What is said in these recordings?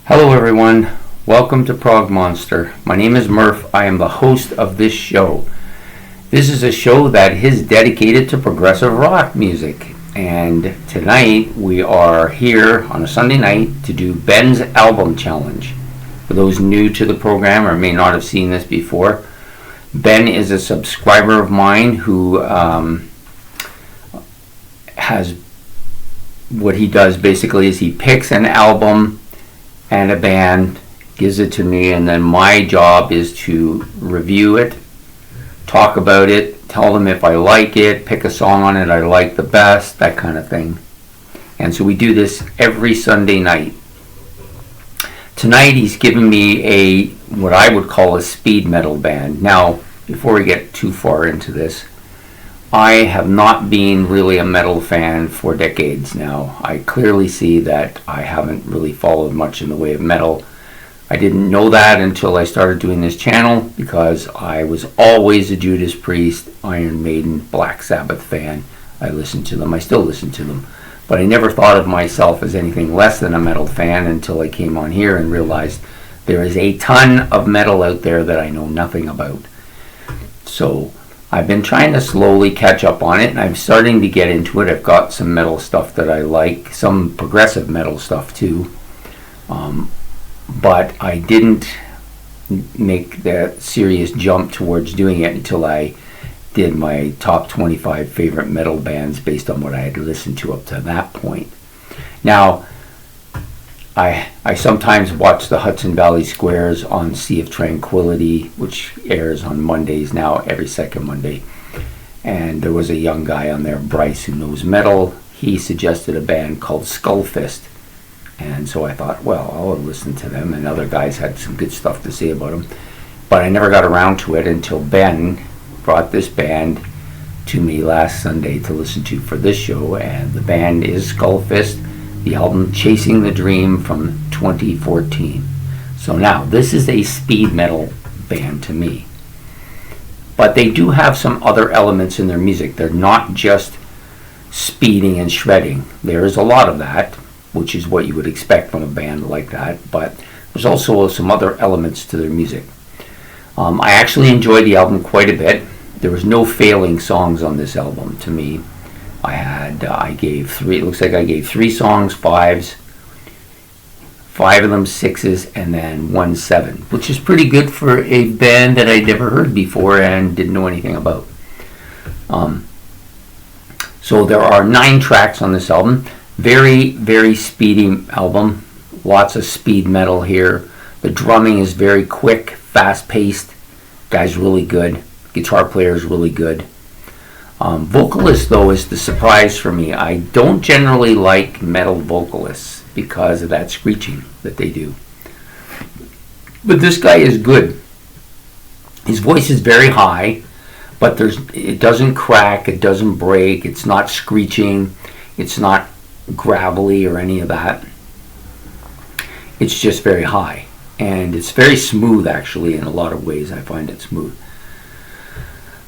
Hello everyone, welcome to Prog Monster. My name is Murph. I am the host of this show. This is a show that is dedicated to progressive rock music. And tonight we are here on a Sunday night to do Ben's album challenge. For those new to the program or may not have seen this before, Ben is a subscriber of mine who has, what he does basically is he picks an album and a band, gives it to me, and then my job is to review it, talk about it, tell them if I like it, pick a song on it I like the best, that kind of thing. And so we do this every Sunday night. Tonight he's given me what I would call a speed metal band. Now, before we get too far into this, I have not been really a metal fan for decades now. I clearly see that I haven't really followed much in the way of metal. I didn't know that until I started doing this channel because I was always a Judas Priest, Iron Maiden, Black Sabbath fan. I listened to them. I still listen to them. But I never thought of myself as anything less than a metal fan until I came on here and realized there is a ton of metal out there that I know nothing about. So I've been trying to slowly catch up on it, and I'm starting to get into it. I've got some metal stuff that I like, some progressive metal stuff too. But I didn't make the serious jump towards doing it until I did my top 25 favorite metal bands based on what I had listened to up to that point. Now, I sometimes watch the Hudson Valley Squares on Sea of Tranquility, which airs on Mondays now, every second Monday. And there was a young guy on there, Bryce, who knows metal. He suggested a band called Skullfist. And so I thought, well, I'll listen to them. And other guys had some good stuff to say about them. But I never got around to it until Ben brought this band to me last Sunday to listen to for this show. And the band is Skullfist. The album Chasing the Dream from 2014. So now, this is a speed metal band to me. But they do have some other elements in their music. They're not just speeding and shredding. There is a lot of that, which is what you would expect from a band like that. But there's also some other elements to their music. I actually enjoyed the album quite a bit. There was no failing songs on this album to me. I gave three, it looks like I gave 3 songs 5s, 5 of them 6s, and then 1 7, which is pretty good for a band that I'd never heard before and didn't know anything about. So there are 9 tracks on this album. Very, very speedy album. Lots of speed metal here. The drumming is very quick, fast-paced. Guy's really good. Guitar player is really good. Vocalist, though, is the surprise for me. I don't generally like metal vocalists because of that screeching that they do. But this guy is good. His voice is very high, but it doesn't crack, it doesn't break, it's not screeching, it's not gravelly or any of that. It's just very high. And it's very smooth, actually, in a lot of ways. I find it smooth.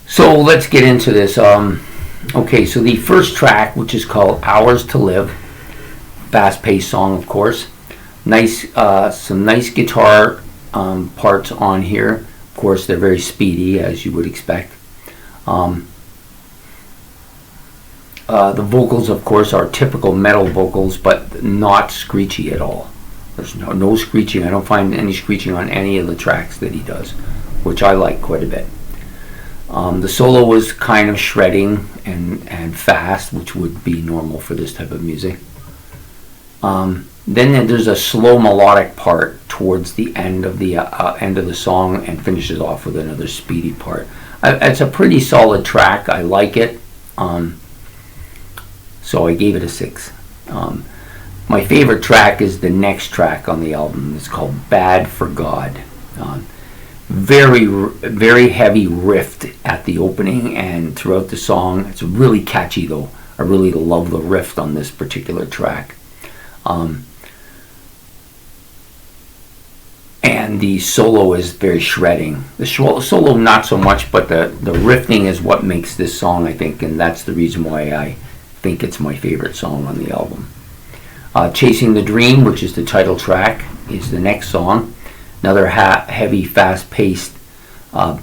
So let's get into this. Okay, so the first track, which is called Hours to Live, fast-paced song, of course. Nice, some nice guitar parts on here. Of course, they're very speedy, as you would expect. The vocals, of course, are typical metal vocals, but not screechy at all. There's no screeching. I don't find any screeching on any of the tracks that he does, which I like quite a bit. The solo was kind of shredding and fast, which would be normal for this type of music. Then there's a slow melodic part towards the end of the song and finishes off with another speedy part. It's a pretty solid track. I like it. So I gave it a 6. My favorite track is the next track on the album. It's called Bad for God. Very, very heavy riff at the opening and throughout the song. It's really catchy, though. I really love the riff on this particular track. And the solo is very shredding. The solo not so much, but the riffing is what makes this song, I think, and that's the reason why I think it's my favorite song on the album. Chasing the Dream, which is the title track, is the next song. Another heavy, fast-paced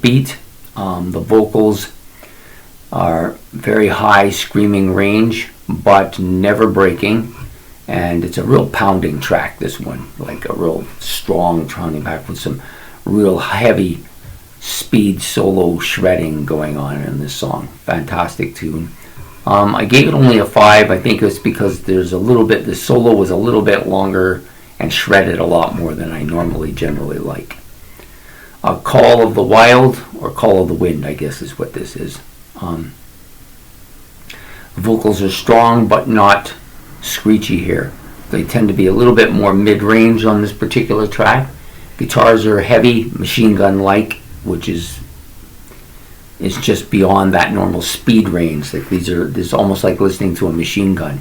beat. The vocals are very high, screaming range, but never breaking. And it's a real pounding track, this one. Like a real strong pounding back with some real heavy speed solo shredding going on in this song. Fantastic tune. I gave it only a 5. I think it's because there's a little bit, the solo was a little bit longer and shredded a lot more than I generally like. Call of the Wild, or Call of the Wind, I guess is what this is. The vocals are strong but not screechy here. They tend to be a little bit more mid-range on this particular track. Guitars are heavy, machine gun-like, which is just beyond that normal speed range. Like this is almost like listening to a machine gun.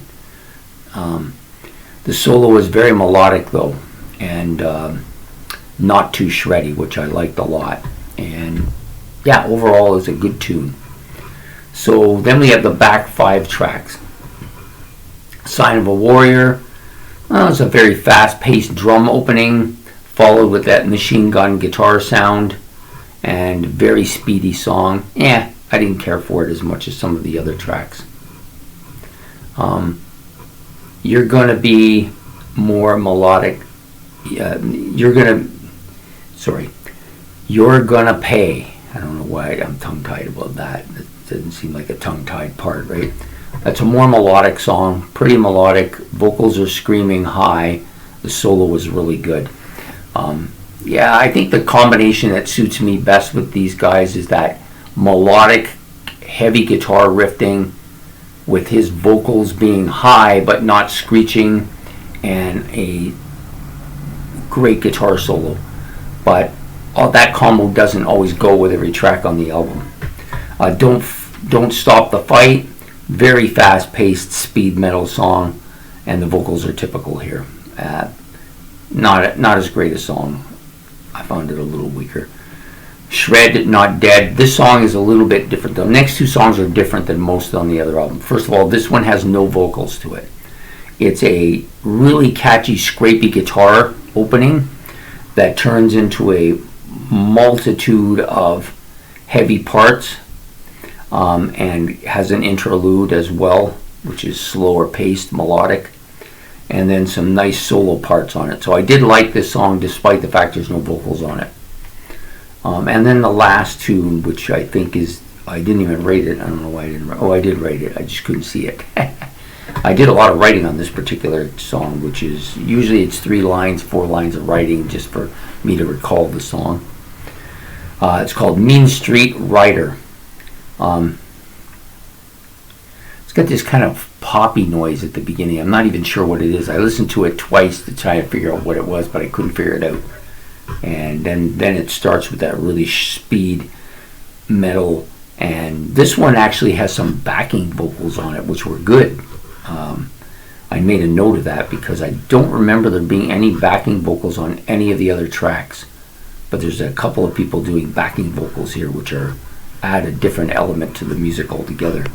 The solo is very melodic though, and not too shreddy, which I liked a lot. And yeah, overall it's a good tune. So then we have the back 5 tracks. Sign of a Warrior. It's a very fast-paced drum opening, followed with that machine gun guitar sound, and very speedy song. I didn't care for it as much as some of the other tracks. You're going to be more melodic. You're going to pay. I don't know why I'm tongue-tied about that. It doesn't seem like a tongue-tied part, right? That's a more melodic song, pretty melodic. Vocals are screaming high. The solo was really good. I think the combination that suits me best with these guys is that melodic, heavy guitar riffing with his vocals being high but not screeching, and a great guitar solo. But all that combo doesn't always go with every track on the album. Don't Stop the Fight, very fast-paced speed metal song, and the vocals are typical here. Not as great a song. I found it a little weaker. Shred Not Dead. This song is a little bit different. The next 2 songs are different than most on the other album. First of all, this one has no vocals to it. It's a really catchy, scrapey guitar opening that turns into a multitude of heavy parts, and has an interlude as well, which is slower paced, melodic, and then some nice solo parts on it. So I did like this song despite the fact there's no vocals on it. And then the last tune, which I think is, I didn't even rate it. I don't know why I didn't. I did rate it. I just couldn't see it. I did a lot of writing on this particular song, which is usually it's 3 lines, 4 lines of writing just for me to recall the song. It's called Mean Street Rider. It's got this kind of poppy noise at the beginning. I'm not even sure what it is. I listened to it twice to try to figure out what it was, but I couldn't figure it out. And then it starts with that really speed metal, and this one actually has some backing vocals on it, which were good. I made a note of that because I don't remember there being any backing vocals on any of the other tracks, but there's a couple of people doing backing vocals here, which add a different element to the music altogether.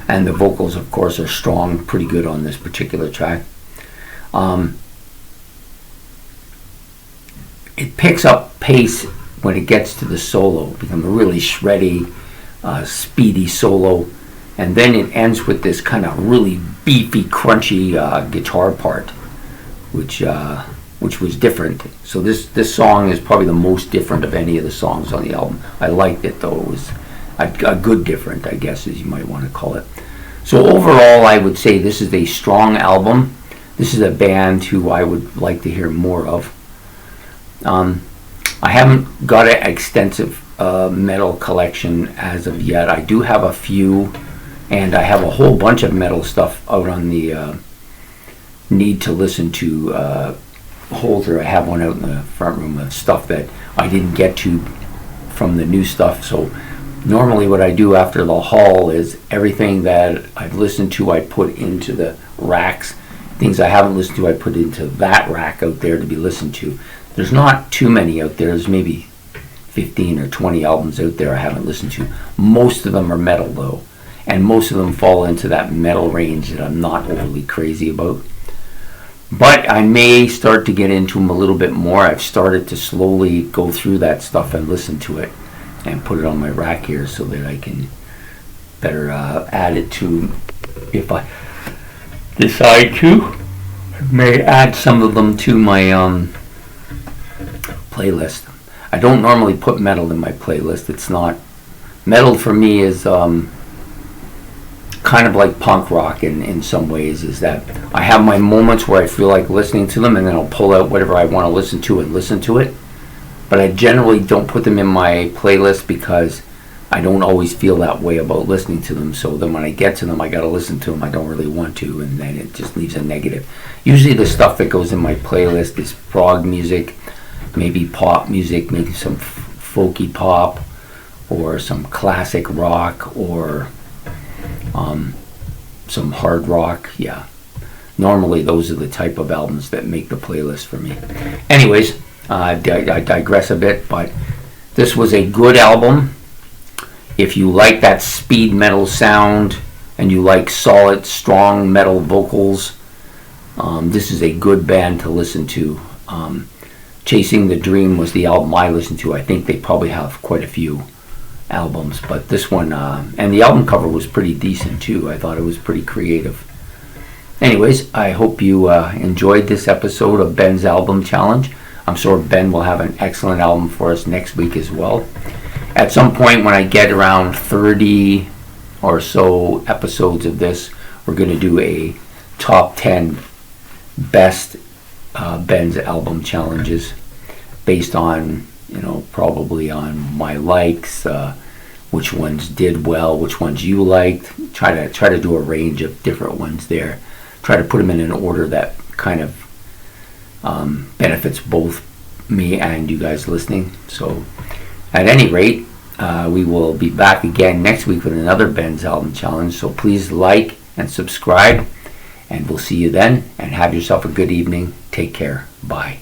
And the vocals, of course, are strong, pretty good on this particular track. It picks up pace when it gets to the solo. It becomes a really shreddy, speedy solo, and then it ends with this kind of really beefy, crunchy guitar part, which was different. So this song is probably the most different of any of the songs on the album. I liked it though. It was a good different, I guess, as you might want to call it. So overall, I would say this is a strong album. This is a band who I would like to hear more of. I haven't got an extensive metal collection as of yet. I do have a few, and I have a whole bunch of metal stuff out on the need to listen to holder. I have one out in the front room of stuff that I didn't get to from the new stuff. So normally what I do after the haul is everything that I've listened to I put into the racks. Things I haven't listened to I put into that rack out there to be listened to. There's not too many out there. There's maybe 15 or 20 albums out there I haven't listened to. Most of them are metal though, and most of them fall into that metal range that I'm not overly crazy about. But I may start to get into them a little bit more. I've started to slowly go through that stuff and listen to it and put it on my rack here so that I can better add it to, if I decide to, may add some of them to my playlist. I don't normally put metal in my playlist. It's not, metal for me is kind of like punk rock in some ways, is that I have my moments where I feel like listening to them, and then I'll pull out whatever I want to listen to and listen to it. But I generally don't put them in my playlist because I don't always feel that way about listening to them. So then when I get to them, I got to listen to them. I don't really want to, and then it just leaves a negative. Usually the stuff that goes in my playlist is prog music, maybe pop music, maybe some folky pop, or some classic rock, or some hard rock. Yeah, normally those are the type of albums that make the playlist for me. Anyways, I digress a bit, but this was a good album. If you like that speed metal sound and you like solid, strong metal vocals, this is a good band to listen to. Chasing the Dream was the album I listened to. I think they probably have quite a few albums, but this one, and the album cover was pretty decent too. I thought it was pretty creative. Anyways, I hope you enjoyed this episode of Ben's Album Challenge. I'm sure Ben will have an excellent album for us next week as well. At some point when I get around 30 or so episodes of this, we're going to do a top 10 best Ben's album challenges based on, probably on my likes, which ones did well, which ones you liked. Try to do a range of different ones there. Try to put them in an order that kind of benefits both me and you guys listening. So at any rate, we will be back again next week with another Ben's Album Challenge. So please like and subscribe, and we'll see you then, and have yourself a good evening. Take care. Bye.